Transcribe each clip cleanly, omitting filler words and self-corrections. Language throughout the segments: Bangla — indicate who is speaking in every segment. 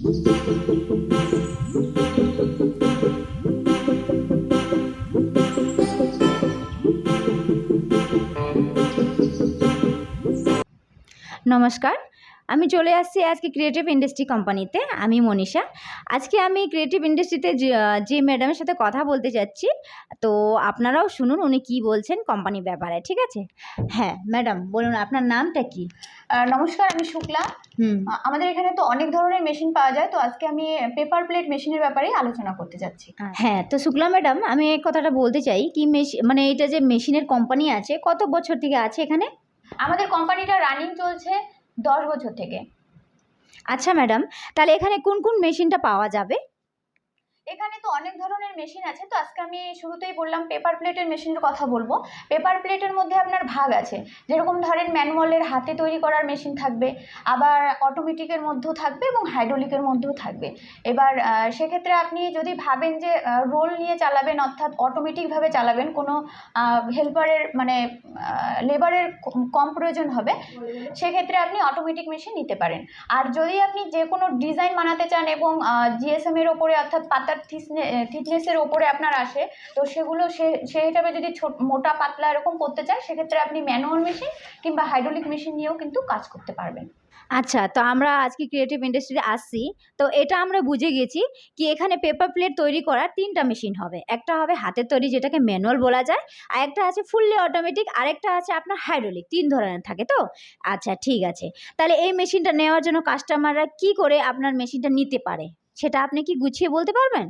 Speaker 1: নমস্কার, আমি চলে আসছি আজকে ক্রিয়েটিভ ইন্ডাস্ট্রি কোম্পানিতে। আমি মনীষা। আজকে আমি ক্রিয়েটিভ ইন্ডাস্ট্রিতে যে ম্যাডামের সাথে কথা বলতে যাচ্ছি, তো আপনারাও শুনুন উনি কি বলছেন কোম্পানির ব্যাপারে, ঠিক আছে? হ্যাঁ ম্যাডাম, বলুন আপনার নামটা কি?
Speaker 2: নমস্কার, আমি শুক্লা। আমাদের এখানে তো অনেক ধরনের মেশিন পাওয়া যায়, তো আজকে আমি পেপার প্লেট মেশিনের ব্যাপারে আলোচনা করতে যাচ্ছি।
Speaker 1: হ্যাঁ, তো শুক্লা ম্যাডাম, আমি এই কথাটা বলতে চাই কি মানে এটা যে মেশিনের কোম্পানি আছে, কত বছর থেকে আছে এখানে?
Speaker 2: আমাদের কোম্পানিটা রানিং চলছে 10 বছর থেকে।
Speaker 1: আচ্ছা ম্যাডাম, তাহলে এখানে কোন কোন মেশিনটা পাওয়া যাবে?
Speaker 2: এখানে তো অনেক ধরনের মেশিন আছে, তো আজকে আমি শুরুতেই বললাম পেপার প্লেটের মেশিনের কথা বলবো। পেপার প্লেটের মধ্যে আপনার ভাগ আছে, যেরকম ধরেন ম্যানুয়ালের হাতে তৈরি করার মেশিন থাকবে, আবার অটোমেটিকের মধ্যেও থাকবে এবং হাইড্রোলিকের মধ্যেও থাকবে। এবার সেক্ষেত্রে আপনি যদি ভাবেন যে রোল নিয়ে চালাবেন, অর্থাৎ অটোমেটিকভাবে চালাবেন, কোনো হেল্পারের মানে লেবারের কম প্রয়োজন হবে, সেক্ষেত্রে আপনি অটোমেটিক মেশিন নিতে পারেন। আর যদি আপনি যে কোনো ডিজাইন বানাতে চান এবং জিএসএম এর ওপরে অর্থাৎ পাতার থিকনেসের ওপরে আপনার আসে, তো সেগুলো সেই হিসাবে যদি মোটা পাতলা এরকম করতে চান, সেক্ষেত্রে আপনি ম্যানুয়াল মেশিন কিংবা হাইড্রোলিক মেশিন নিয়েও কিন্তু কাজ করতে পারবেন।
Speaker 1: আচ্ছা, তো আমরা আজকে ক্রিয়েটিভ ইন্ডাস্ট্রিতে আসছি, তো এটা আমরা বুঝে গেছি কি এখানে পেপার প্লেট তৈরি করার 3টা মেশিন হবে। একটা হবে হাতের তৈরি, যেটাকে ম্যানুয়াল বলা যায়, আর একটা আছে ফুললি অটোমেটিক, আরেকটা আছে আপনার হাইড্রোলিক। 3 ধরনের থাকে তো। আচ্ছা ঠিক আছে, তাহলে এই মেশিনটা নেওয়ার জন্য কাস্টমাররা কি করে আপনার মেশিনটা নিতে পারে, সেটা আপনি কি গুছিয়ে বলতে পারবেন?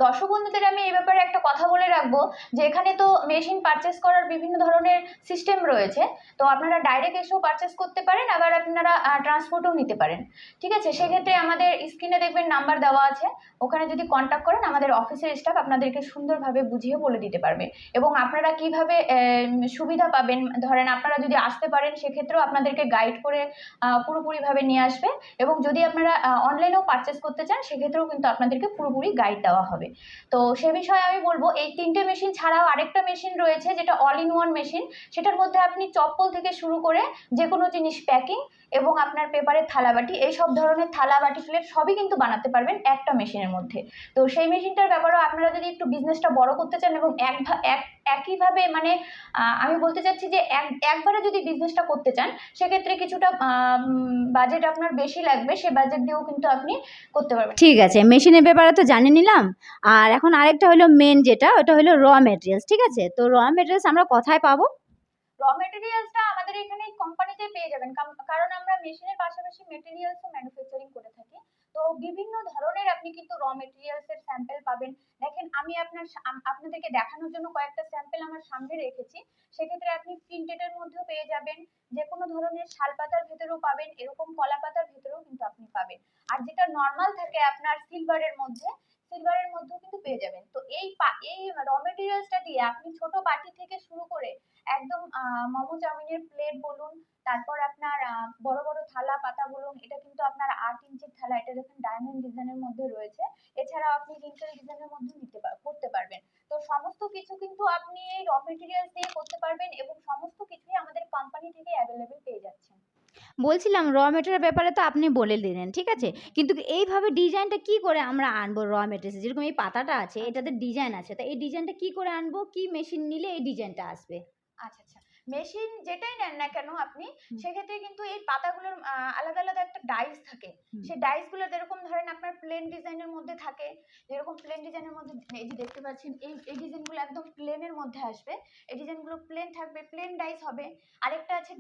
Speaker 2: দর্শক বন্ধুদের আমি এই ব্যাপারে একটা কথা বলে রাখবো যে এখানে তো মেশিন পারচেস করার বিভিন্ন ধরনের সিস্টেম রয়েছে। তো আপনারা ডাইরেক্ট এসেও পারচেস করতে পারেন, আবার আপনারা ট্রান্সপোর্টও নিতে পারেন, ঠিক আছে? সেক্ষেত্রে আমাদের স্ক্রিনে দেখবেন নাম্বার দেওয়া আছে, ওখানে যদি কন্ট্যাক্ট করেন আমাদের অফিসের স্টাফ আপনাদেরকে সুন্দরভাবে বুঝিয়ে বলে দিতে পারবে। এবং আপনারা কিভাবে সুবিধা পাবেন, ধরেন আপনারা যদি আসতে পারেন সেক্ষেত্রেও আপনাদেরকে গাইড করে পুরোপুরিভাবে নিয়ে আসবে। এবং যদি আপনারা অনলাইনেও পারচেস করতে চান, সেক্ষেত্রেও কিন্তু আপনাদেরকে পুরোপুরি গাইড দেওয়া হবে। তো সে বিষয়ে আমি বলবো এই 3টে মেশিন ছাড়াও আরেকটা মেশিন রয়েছে, যেটা অল ইন ওয়ান মেশিন। সেটার মধ্যে আপনি চপ্পল থেকে শুরু করে যে কোনো জিনিস প্যাকিং এবং আপনার পেপারের থালাবাটি, এই সব ধরনের থালাবাটি প্লেট সবই কিন্তু বানাতে পারবেন একটা মেশিনের মধ্যে। তো সেই মেশিনটার ব্যাপারেও আপনারা যদি একটু বিজনেসটা বড় করতে চান এবং একইভাবে মানে আমি বলতে চাচ্ছি যে একবারে যদি বিজনেসটা করতে চান, সেক্ষেত্রে কিছুটা বাজেট আপনার বেশি লাগবে, সে বাজেট দিয়েও কিন্তু আপনি করতে পারবেন।
Speaker 1: ঠিক আছে, মেশিনের ব্যাপারে তো জানে নিলাম। আর এখন আরেকটা হলো মেন, যেটা ওটা হলো র মেটেরিয়ালস, ঠিক আছে? তো র মেটেরিয়ালস আমরা কোথায় পাবো?
Speaker 2: র মেটেরিয়ালসটা আমাদের এখানে কোম্পানিতে পেয়ে যাবেন, কারণ আমরা মেশিনের পাশাপাশি মেটেরিয়ালসও ম্যানুফ্যাকচারিং করে থাকি। তো বিভিন্ন ধরনের আপনি কিন্তু র মেটেরিয়ালসের স্যাম্পল পাবেন। দেখেন, আমি আপনাদেরকে দেখানোর জন্য কয়েকটা স্যাম্পল আমার সামনে রেখেছি। সেক্ষেত্রে আপনি প্রিন্টেডের মধ্যেও পেয়ে যাবেন, যে কোনো ধরনের শাল পাতার ভেতরেও পাবেন, এরকম কলা পাতার ভেতরেও কিন্তু আপনি পাবেন। আর যেটা নর্মাল থাকে আপনার সিলভারের মধ্যেও কিন্তু পেয়ে যাবেন। তো এই র মেটেরিয়ালসটা দিয়ে আপনি ছোট বাটি থেকে শুরু করে একদম মোমো চাউমিনের প্লেট বলুন, তারপর আপনার বড় বড় থালা পাতা বলুন, এটা কিন্তু আপনার 8 ইঞ্চির থালা, এটা দেখুন ডায়মন্ড ডিজাইনের মধ্যে রয়েছে। এছাড়াও আপনি রিঙ্কেল ডিজাইনের মধ্যে করতে পারবেন। তো সমস্ত কিছু কিন্তু আপনি এই র মেটেরিয়ালস দিয়ে করতে পারবেন এবং সমস্ত কিছুই আমাদের কোম্পানি থেকে অ্যাভেলেবেল পেয়ে যাচ্ছেন।
Speaker 1: বলছিলাম র মেটেরিয়াল ব্যাপারে তো আপনি বলে দিলেন, ঠিক আছে, কিন্তু এইভাবে ডিজাইনটা কি করে আমরা আনবো র মেটেরিয়ালস? যেরকম এই পাতাটা আছে, এটাতে ডিজাইন আছে, তা এই ডিজাইনটা কি করে আনবো? কি মেশিন নিলে এই ডিজাইনটা আসবে?
Speaker 2: আচ্ছা আচ্ছা, মেশিন যেটাই নেন না কেন আপনি, সেক্ষেত্রে কিন্তু এই পাতাগুলোর আলাদা আলাদা একটা ডাইস থাকে। সেই ডাইসগুলো যেরকম ধরেন আপনার প্লেন ডিজাইনের মধ্যে থাকে, যেরকম প্লেন ডিজাইনের মধ্যে এই যে দেখতে পাচ্ছেন, এই ডিজাইনগুলো একদম প্লেনের মধ্যে আসবে। এই ডিজাইনগুলো প্লেন থাকবে, প্লেন ডাইস হবে। আরেকটা আছে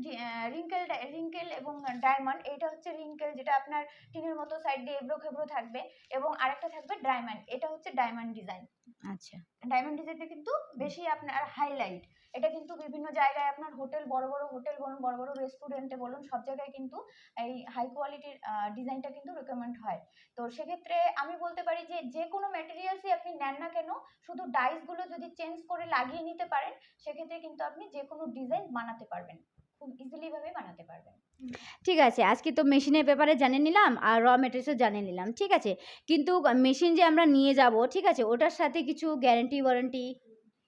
Speaker 2: রিঙ্কেল এবং ডায়মন্ড। এইটা হচ্ছে রিঙ্কেল, যেটা আপনার টিনের মতো সাইড দিয়ে এবড়ো খেবড়ো থাকবে। এবং আরেকটা থাকবে ডায়মন্ড, এটা হচ্ছে ডায়মন্ড ডিজাইন।
Speaker 1: আচ্ছা,
Speaker 2: ডায়মন্ড ডিজাইনটা কিন্তু বেশি আপনার হাইলাইট। এটা কিন্তু বিভিন্ন জায়গায় আপনার হোটেল, বড় বড় হোটেল বলুন, বড় বড় রেস্টুরেন্টে বলুন, সব জায়গায় কিন্তু এই হাই কোয়ালিটির ডিজাইনটা কিন্তু রেকমেন্ড হয়। তো সেক্ষেত্রে আমি বলতে পারি যে যে কোনো ম্যাটেরিয়ালসই আপনি নেন না কেন, শুধু ডাইসগুলো যদি চেঞ্জ করে লাগিয়ে নিতে পারেন, সেক্ষেত্রে কিন্তু আপনি যে কোনো ডিজাইন বানাতে পারবেন, খুব ইজিলি ভাবে বানাতে পারবেন।
Speaker 1: ঠিক আছে, আজকে তো মেশিনের ব্যাপারে জানে নিলাম আর র মেটেরিয়ালসও জানে নিলাম, ঠিক আছে, কিন্তু মেশিন যে আমরা নিয়ে যাব, ঠিক আছে, ওটার সাথে কিছু গ্যারেন্টি ওয়ারেন্টি?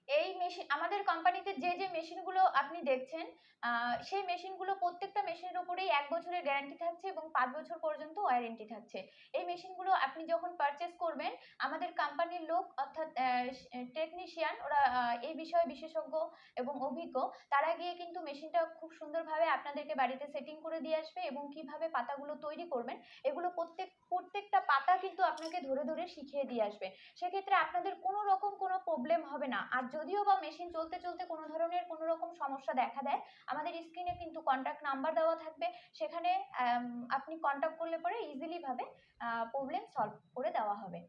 Speaker 2: এই মেশিন আমাদের কোম্পানিতে যে মেশিনগুলো আপনি দেখছেন, সেই মেশিনগুলো প্রত্যেকটা মেশিনের উপরেই 1 বছরের গ্যারান্টি থাকছে এবং 5 বছর পর্যন্ত ওয়ারেন্টি থাকছে। এই মেশিনগুলো আপনি যখন পারচেজ করবেন, আমাদের কোম্পানির লোক অর্থাৎ টেকনিশিয়ান, ওরা এই বিষয়ে বিশেষজ্ঞ এবং অভিজ্ঞ, তারা গিয়ে কিন্তু মেশিনটা খুব সুন্দরভাবে আপনাদেরকে বাড়িতে সেটিং করে দিয়ে আসবে এবং কিভাবে পাতাগুলো তৈরি করবেন এগুলো প্রত্যেকটা পাতা কিন্তু আপনাকে ধরে ধরে শিখিয়ে দিয়ে আসবে। সেক্ষেত্রে আপনাদের কোনো রকম কোনো প্রবলেম হবে না। আর যদিও বা মেশিন চলতে চলতে কোনো ধরনের কোনো রকম সমস্যা দেখা দেয়, আমাদের স্ক্রিনে কিন্তু কন্ট্যাক্ট নাম্বার দেওয়া থাকবে, সেখানে আপনি কন্ট্যাক্ট করলে পরে ইজিলি ভাবে প্রবলেম সলভ করে দেওয়া হবে।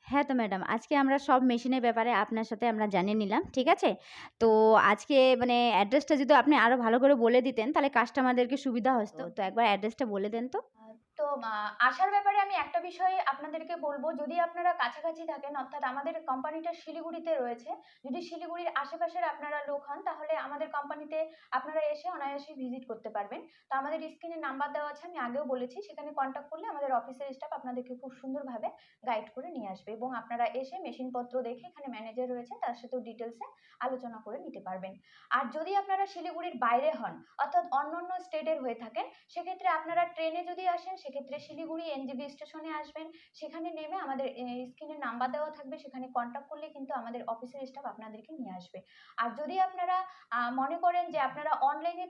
Speaker 1: হ্যাঁ, তো ম্যাডাম আজকে আমরা সব মেশিনের ব্যাপারে আপনার সাথে আমরা জানিয়ে নিলাম। ঠিক আছে? তো আজকে মানে অ্যাড্রেসটা যদি আপনি আরো ভালো করে বলে দিতেন তাহলে কাস্টমারদেরকে সুবিধা হতো। তো একবার অ্যাড্রেসটা বলে দেন তো?
Speaker 2: তো আসার ব্যাপারে আমি একটা বিষয় আপনাদেরকে বলব, যদি আপনারা কাছাকাছি থাকেন অর্থাৎ আমাদের কোম্পানিটা শিলিগুড়িতে রয়েছে, যদি শিলিগুড়ির আশেপাশের আপনারা লোক হন তাহলে আমাদের কোম্পানিতে আপনারা এসে অনায়াসে ভিজিট করতে পারবেন। তো আমাদের স্ক্রিনে নাম্বার দেওয়া আছে, আমি আগেও বলেছি, সেখানে কন্ট্যাক্ট করলে আমাদের অফিসের স্টাফ আপনাদেরকে খুব সুন্দরভাবে গাইড করে নিয়ে আসবে এবং আপনারা এসে মেশিনপত্র দেখে, এখানে ম্যানেজার রয়েছে তার সাথেও ডিটেলসে আলোচনা করে নিতে পারবেন। আর যদি আপনারা শিলিগুড়ির বাইরে হন অর্থাৎ অন্যান্য স্টেটের হয়ে থাকেন, সেক্ষেত্রে আপনারা ট্রেনে যদি আসেন সেক্ষেত্রে শিলিগুড়ি এনজেপি স্টেশনে আসবেন। সেখানে নেমে আমাদের স্ক্রিনে নাম্বার দেওয়া থাকবে, সেখানে কন্ট্যাক্ট করলে কিন্তু আমাদের অফিসের স্টাফ আপনাদেরকে নিয়ে আসবে। আর যদি আপনারা মনে করেন যে আপনারা অনলাইনে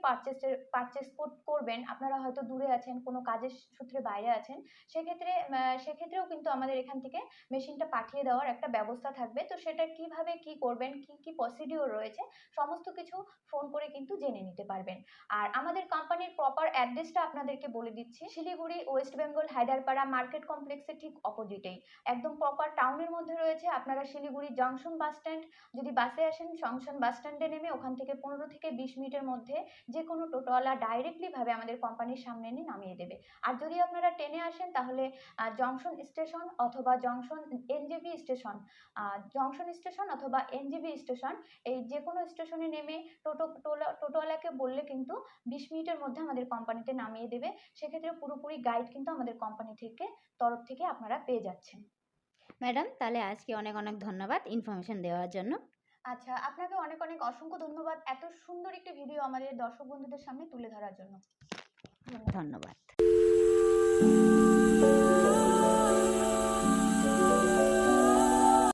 Speaker 2: পারচেস করবেন, আপনারা হয়তো দূরে আছেন, কোনো কাজের সূত্রে বাইরে আছেন, সেক্ষেত্রেও কিন্তু আমাদের এখান থেকে মেশিনটা পাঠিয়ে দেওয়ার একটা ব্যবস্থা থাকবে। তো সেটা কিভাবে কি করবেন, কি কি প্রসিডিওর রয়েছে, সমস্ত কিছু ফোন করে কিন্তু জেনে নিতে পারবেন। আর আমাদের কোম্পানির প্রপার অ্যাড্রেসটা আপনাদেরকে বলে দিচ্ছি, শিলিগুড়ি ওয়েস্ট বেঙ্গল হায়দারপাড়া মার্কেট কমপ্লেক্সের ঠিক অপোজিটেই, একদম প্রপার টাউনের মধ্যে রয়েছে। আপনারা শিলিগুড়ি জংশন বাস স্ট্যান্ড, যদি বাসে আসেন জংশন বাস স্ট্যান্ডে নেমে ওখান থেকে 15 থেকে 20 মিনিটের মধ্যে যে কোনো টোটোওয়ালা ডাইরেক্টলি ভাবে আমাদের কোম্পানির সামনে এনে নামিয়ে দেবে। আর যদি আপনারা ট্রেনে আসেন তাহলে জংশন স্টেশন অথবা junction NJP station, junction station অথবা এনজেপি স্টেশন, এই যে কোনো স্টেশনে নেমে টোটোওয়ালাকে বললে কিন্তু 20 মিনিটের মধ্যে আমাদের কোম্পানিতে নামিয়ে দেবে। সেক্ষেত্রে পুরোপুরি গাইড কিন্তু আমাদের কোম্পানি থেকে তরফ থেকে আপনারা পেয়ে যাচ্ছেন।
Speaker 1: ম্যাডাম তাহলে আজকে অনেক অনেক ধন্যবাদ ইনফরমেশন দেওয়ার জন্য।
Speaker 2: আচ্ছা, আপনাকে অনেক অনেক অসংখ্য ধন্যবাদ এত সুন্দর একটি ভিডিও আমাদের দর্শক বন্ধুদের সামনে তুলে ধরার জন্য। ধন্যবাদ।
Speaker 1: ধন্যবাদ।